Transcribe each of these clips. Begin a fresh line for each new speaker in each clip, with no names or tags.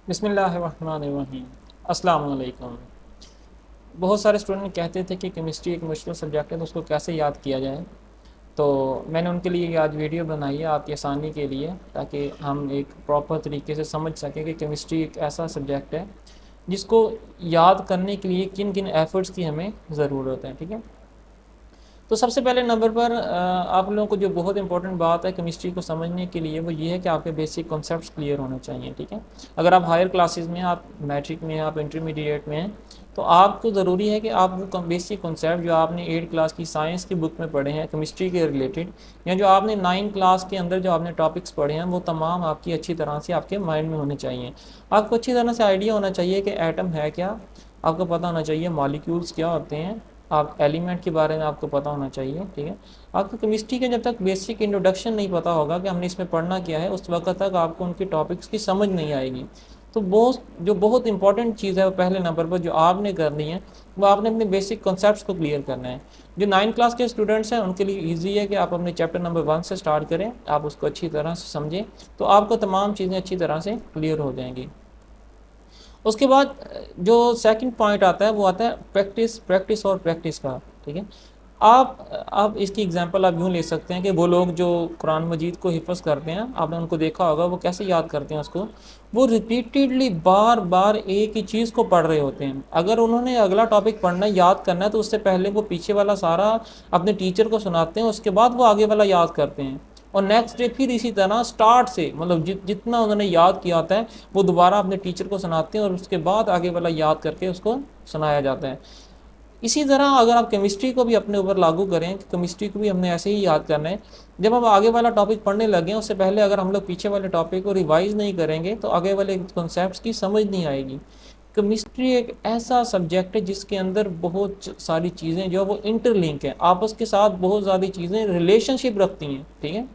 बिस्मिल्लाहिर्रहमानिर्रहीम। अस्सलाम वालेकुम। बहुत सारे स्टूडेंट कहते थे कि केमिस्ट्री एक मुश्किल सब्जेक्ट है तो उसको कैसे याद किया जाए। तो मैंने उनके लिए आज वीडियो बनाई है आपकी आसानी के लिए, ताकि हम एक प्रॉपर तरीके से समझ सकें कि केमिस्ट्री एक ऐसा सब्जेक्ट है जिसको याद करने के लिए किन किन एफ़र्ट्स की हमें ज़रूरत है। ठीक है, तो सबसे पहले नंबर पर आप लोगों को जो बहुत इंपॉर्टेंट बात है केमिस्ट्री को समझने के लिए वो ये है कि आपके बेसिक कॉन्सेप्ट्स क्लियर होने चाहिए। ठीक है, अगर आप हायर क्लासेस में हैं, आप मैट्रिक में हैं, आप इंटरमीडिएट में हैं, तो आपको ज़रूरी है कि आप वो बेसिक कॉन्सेप्ट जो आपने 8 क्लास की साइंस की बुक में पढ़े हैं केमिस्ट्री के रिलेटेड, या जो आपने 9 क्लास के अंदर जो आपने टॉपिक्स पढ़े हैं, वो तमाम आपकी अच्छी तरह से आपके माइंड में होने चाहिए। आपको अच्छी तरह से आइडिया होना चाहिए कि एटम है क्या, आपको पता होना चाहिए मॉलिक्यूल्स क्या होते हैं, आप एलिमेंट के बारे में आपको पता होना चाहिए। ठीक है, आपको केमिस्ट्री के जब तक बेसिक इंट्रोडक्शन नहीं पता होगा कि हमने इसमें पढ़ना क्या है, उस वक्त तक आपको उनके टॉपिक्स की समझ नहीं आएगी। तो बहुत इंपॉर्टेंट चीज़ है वो पहले नंबर पर जो आपने करनी है, वो आपने अपने बेसिक कॉन्सेप्ट्स को क्लियर करना है। जो 9 क्लास के स्टूडेंट्स हैं उनके लिए ईजी है कि आप अपने चैप्टर नंबर 1 से स्टार्ट करें, आप उसको अच्छी तरह से समझें, तो आपको तमाम चीज़ें अच्छी तरह से क्लियर हो जाएंगी। उसके बाद जो सेकंड पॉइंट आता है वो आता है प्रैक्टिस, प्रैक्टिस और प्रैक्टिस का। ठीक है, आप इसकी एग्जांपल आप यूँ ले सकते हैं कि वो लोग जो कुरान मजीद को हिफ्ज़ करते हैं, आपने उनको देखा होगा वो कैसे याद करते हैं उसको। वो रिपीटेडली बार बार एक ही चीज़ को पढ़ रहे होते हैं। अगर उन्होंने अगला टॉपिक पढ़ना याद करना है तो उससे पहले वो पीछे वाला सारा अपने टीचर को सुनाते हैं, उसके बाद वो आगे वाला याद करते हैं, और नेक्स्ट डे फिर इसी तरह स्टार्ट से, मतलब जितना उन्होंने याद किया होता है वो दोबारा अपने टीचर को सुनाते हैं, और उसके बाद आगे वाला याद करके उसको सुनाया जाता है। इसी तरह अगर आप केमिस्ट्री को भी अपने ऊपर लागू करें कि केमिस्ट्री को भी हमने ऐसे ही याद करना है, जब हम आगे वाला टॉपिक पढ़ने लगे उससे पहले अगर हम लोग पीछे वाले टॉपिक को रिवाइज नहीं करेंगे तो आगे वाले कॉन्सेप्ट्स की समझ नहीं आएगी। केमिस्ट्री एक ऐसा सब्जेक्ट है जिसके अंदर बहुत सारी चीज़ें जो वो इंटरलिंक हैं, आपस के साथ बहुत ज़्यादा चीज़ें रिलेशनशिप रखती हैं। ठीक है,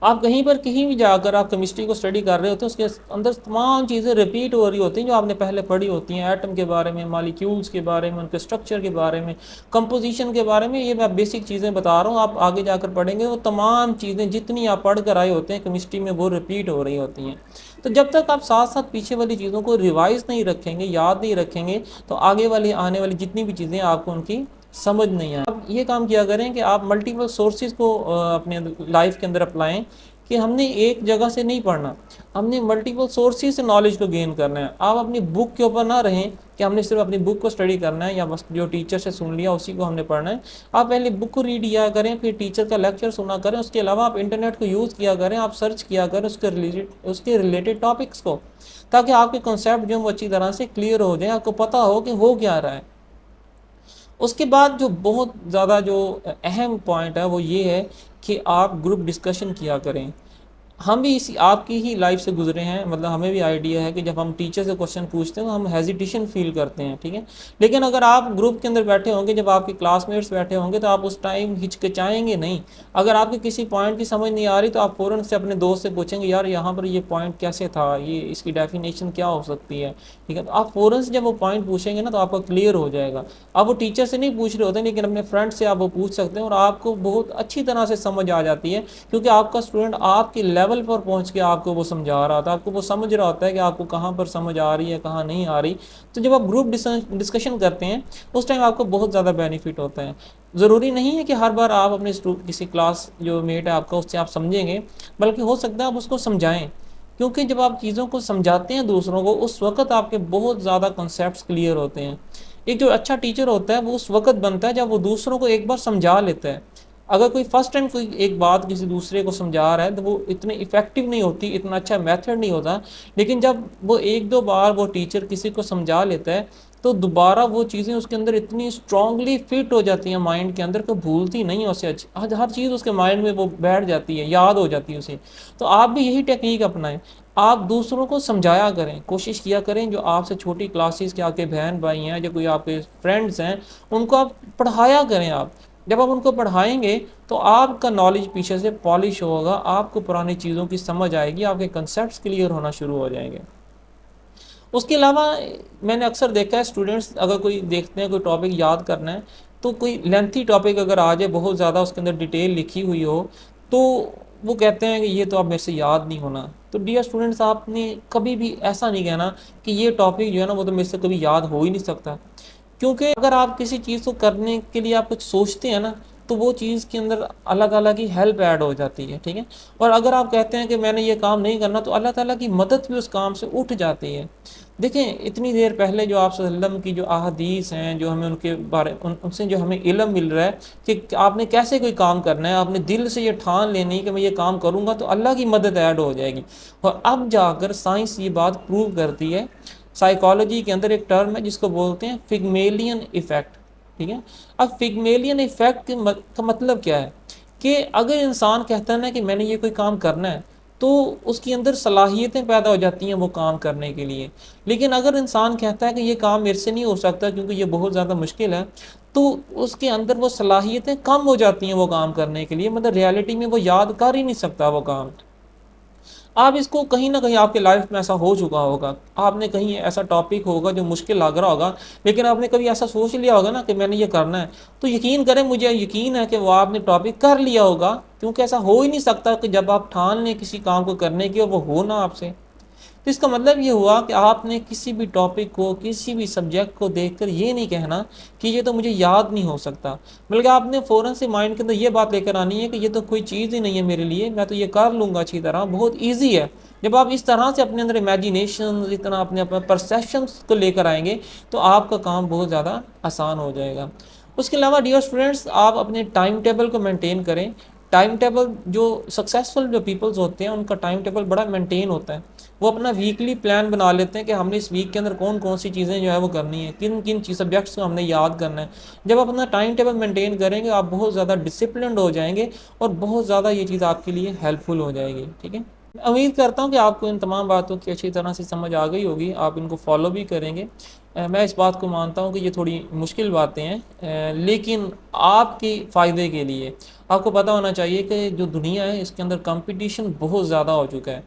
आप कहीं पर कहीं भी जाकर आप केमिस्ट्री को स्टडी कर रहे होते हैं, उसके अंदर तमाम चीज़ें रिपीट हो रही होती हैं जो आपने पहले पढ़ी होती हैं, एटम के बारे में, मॉलिक्यूल्स के बारे में, उनके स्ट्रक्चर के बारे में, कंपोजिशन के बारे में। ये मैं बेसिक चीज़ें बता रहा हूँ, आप आगे जाकर पढ़ेंगे वो तमाम चीज़ें जितनी आप पढ़ कर आए होते हैं केमिस्ट्री में वो रिपीट हो रही होती हैं। तो जब तक आप साथ साथ पीछे वाली चीज़ों को रिवाइज नहीं रखेंगे, याद नहीं रखेंगे, तो आगे वाली आने वाली जितनी भी चीज़ें आपको उनकी समझ नहीं आए। अब ये काम किया करें कि आप मल्टीपल सोर्सेज को अपने लाइफ के अंदर अप्लाएं, कि हमने एक जगह से नहीं पढ़ना, हमने मल्टीपल सोर्सेज से नॉलेज को गेन करना है। आप अपनी बुक के ऊपर ना रहें कि हमने सिर्फ अपनी बुक को स्टडी करना है या बस जो टीचर से सुन लिया उसी को हमने पढ़ना है। आप पहले बुक को रीड किया करें, फिर टीचर का लेक्चर सुना करें, उसके अलावा आप इंटरनेट को यूज़ किया करें, आप सर्च किया करें उसके रिलेटेड टॉपिक्स को, ताकि आपके कॉन्सेप्ट जो वो अच्छी तरह से क्लियर हो जाए, आपको पता हो कि हो क्या रहा है। उसके बाद जो बहुत ज़्यादा जो अहम पॉइंट है वो ये है कि आप ग्रुप डिस्कशन किया करें। हम भी इसी आपकी ही लाइफ से गुजरे हैं, मतलब हमें भी आइडिया है कि जब हम टीचर से क्वेश्चन पूछते हैं तो हम हेजिटेशन फील करते हैं। ठीक है, लेकिन अगर आप ग्रुप के अंदर बैठे होंगे, जब आपके क्लासमेट्स बैठे होंगे, तो आप उस टाइम हिचकिचाएंगे नहीं। अगर आपके किसी पॉइंट की समझ नहीं आ रही तो आप फ़ौरन से अपने दोस्त से पूछेंगे, यार यहाँ पर ये पॉइंट कैसे था, ये इसकी डेफिनेशन क्या हो सकती है। ठीक है, तो आप फ़ौरन से जब वो पॉइंट पूछेंगे ना तो आपका क्लियर हो जाएगा। आप वो टीचर से नहीं पूछ रहे होते, लेकिन अपने फ्रेंड से आप वो पूछ सकते हैं और आपको बहुत अच्छी तरह से समझ आ जाती है, क्योंकि आपका स्टूडेंट आपके लेवल पर पहुंच के आपको वो समझा रहा था, आपको वो समझ रहा होता है कि आपको कहाँ पर समझ आ रही है, कहाँ नहीं आ रही। तो जब आप ग्रुप डिस्कशन करते हैं उस टाइम आपको बहुत ज़्यादा बेनिफिट होता है। ज़रूरी नहीं है कि हर बार आप अपने किसी क्लास जो मेट है आपका उससे आप समझेंगे, बल्कि हो सकता है आप उसको समझाएं, क्योंकि जब आप चीज़ों को समझाते हैं दूसरों को उस वक्त आपके बहुत ज़्यादा कॉन्सेप्ट्स क्लियर होते हैं। एक जो अच्छा टीचर होता है वो उस वक्त बनता है जब वो दूसरों को एक बार समझा लेता है। अगर कोई फर्स्ट टाइम कोई एक बात किसी दूसरे को समझा रहा है तो वो इतनी इफ़ेक्टिव नहीं होती, इतना अच्छा मेथड नहीं होता। लेकिन जब वो एक दो बार वो टीचर किसी को समझा लेता है तो दोबारा वो चीज़ें उसके अंदर इतनी स्ट्रांगली फिट हो जाती हैं माइंड के अंदर, को भूलती नहीं है उसे, हर चीज़ उसके माइंड में वो बैठ जाती है, याद हो जाती है उसे। तो आप भी यही टेक्निक अपनाएं, आप दूसरों को समझाया करें, कोशिश किया करें जो आपसे छोटी क्लासेस के आपके बहन भाई हैं, जो कोई आपके फ्रेंड्स हैं, उनको आप पढ़ाया करें। आप जब आप उनको पढ़ाएंगे तो आपका नॉलेज पीछे से पॉलिश होगा, आपको पुरानी चीज़ों की समझ आएगी, आपके कंसेप्ट क्लियर होना शुरू हो जाएंगे। उसके अलावा मैंने अक्सर देखा है स्टूडेंट्स अगर कोई देखते हैं कोई टॉपिक याद करना है, तो कोई लेंथी टॉपिक अगर आ जाए, बहुत ज़्यादा उसके अंदर डिटेल लिखी हुई हो, तो वो कहते हैं कि ये तो अब मेरे से याद नहीं होना। तो डियर स्टूडेंट्स, आपने कभी भी ऐसा नहीं कहना कि ये टॉपिक जो है ना वो तो मेरे से कभी याद हो ही नहीं सकता, क्योंकि अगर आप किसी चीज़ को करने के लिए आप कुछ सोचते हैं ना, तो वो चीज़ के अंदर अलग अलग ही हेल्प ऐड हो जाती है, ठीक है। और अगर आप कहते हैं कि मैंने ये काम नहीं करना, तो अल्लाह ताला की मदद भी उस काम से उठ जाती है। देखें, इतनी देर पहले जो आप वसल्लम की जो अहादीस हैं, जो हमें उनके बारे उनसे जो हमें इल्म मिल रहा है कि आपने कैसे कोई काम करना है, आपने दिल से ये ठान लेनी कि मैं ये काम करूँगा तो अल्लाह की मदद ऐड हो जाएगी। और अब जाकर साइंस ये बात प्रूव करती है। साइकोलॉजी के अंदर एक टर्म है जिसको बोलते हैं फिग्मेलियन इफेक्ट, ठीक है। अब फिग्मेलियन इफेक्ट का मतलब क्या है कि अगर इंसान कहता है ना कि मैंने ये कोई काम करना है, तो उसके अंदर सलाहियतें पैदा हो जाती हैं वो काम करने के लिए। लेकिन अगर इंसान कहता है कि ये काम मेरे से नहीं हो सकता क्योंकि ये बहुत ज़्यादा मुश्किल है, तो उसके अंदर वो सलाहियतें कम हो जाती हैं वो काम करने के लिए, मतलब रियलिटी में वो याद कर ही नहीं सकता वो काम। आप इसको कहीं ना कहीं आपके लाइफ में ऐसा हो चुका होगा, आपने कहीं ऐसा टॉपिक होगा जो मुश्किल लग रहा होगा, लेकिन आपने कभी ऐसा सोच लिया होगा ना कि मैंने ये करना है, तो यकीन करें, मुझे यकीन है कि वो आपने टॉपिक कर लिया होगा, क्योंकि ऐसा हो ही नहीं सकता कि जब आप ठान लें किसी काम को करने की और वो हो ना आपसे। तो इसका मतलब ये हुआ कि आपने किसी भी टॉपिक को, किसी भी सब्जेक्ट को देखकर ये नहीं कहना कि ये तो मुझे याद नहीं हो सकता, बल्कि आपने फ़ौरन से माइंड के अंदर ये बात लेकर आनी है कि ये तो कोई चीज़ ही नहीं है मेरे लिए, मैं तो ये कर लूँगा अच्छी तरह, बहुत ईजी है। जब आप इस तरह से अपने अंदर इमेजिनेशन, इतना अपने अपने परसेप्शंस को लेकर आएंगे, तो आपका काम बहुत ज़्यादा आसान हो जाएगा। उसके अलावा डियर स्टूडेंट्स, आप अपने टाइम टेबल को मेंटेन करें। टाइम टेबल, जो सक्सेसफुल जो पीपल्स होते हैं उनका टाइम टेबल बड़ा मेंटेन होता है। वो अपना वीकली प्लान बना लेते हैं कि हमने इस वीक के अंदर कौन कौन सी चीज़ें जो है वो करनी है, किन किन चीज़ सब्जेक्ट्स को हमने याद करना है। जब आप अपना टाइम टेबल मेंटेन करेंगे, आप बहुत ज़्यादा डिसिप्लिन्ड हो जाएंगे और बहुत ज़्यादा ये चीज़ आपके लिए हेल्पफुल हो जाएगी, ठीक है। मैं उम्मीद करता हूँ कि आपको इन तमाम बातों की अच्छी तरह से समझ आ गई होगी, आप इनको फॉलो भी करेंगे। मैं इस बात को मानता हूँ कि ये थोड़ी मुश्किल बातें हैं, लेकिन आपके फ़ायदे के लिए आपको पता होना चाहिए कि जो दुनिया है इसके अंदर कंपटीशन बहुत ज़्यादा हो चुका है।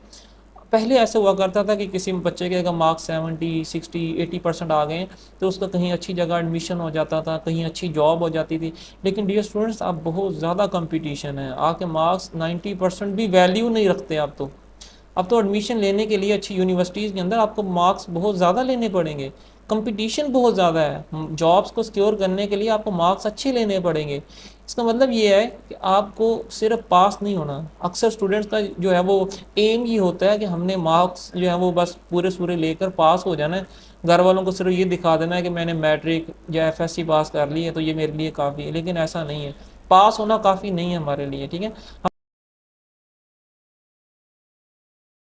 पहले ऐसे हुआ करता था कि किसी बच्चे के अगर मार्क्स 70, 60, 80% आ गए तो उसका कहीं अच्छी जगह एडमिशन हो जाता था, कहीं अच्छी जॉब हो जाती थी। लेकिन डियर स्टूडेंट्स, अब बहुत ज़्यादा कंपटीशन है, आपके मार्क्स 90% भी वैल्यू नहीं रखते। अब तो एडमिशन लेने के लिए अच्छी यूनिवर्सिटीज़ के अंदर आपको मार्क्स बहुत ज़्यादा लेने पड़ेंगे, कंपटीशन बहुत ज़्यादा है। जॉब्स को सिक्योर करने के लिए आपको मार्क्स अच्छे लेने पड़ेंगे। इसका मतलब ये है कि आपको सिर्फ पास नहीं होना, अक्सर स्टूडेंट्स का जो है वो एम ये होता है कि हमने मार्क्स जो है वो बस पूरे सूरे लेकर पास हो जाना है, घर वालों को सिर्फ ये दिखा देना है कि मैंने मैट्रिक या एफएससी पास कर ली है तो ये मेरे लिए काफ़ी है। लेकिन ऐसा नहीं है, पास होना काफ़ी नहीं है हमारे लिए, ठीक है।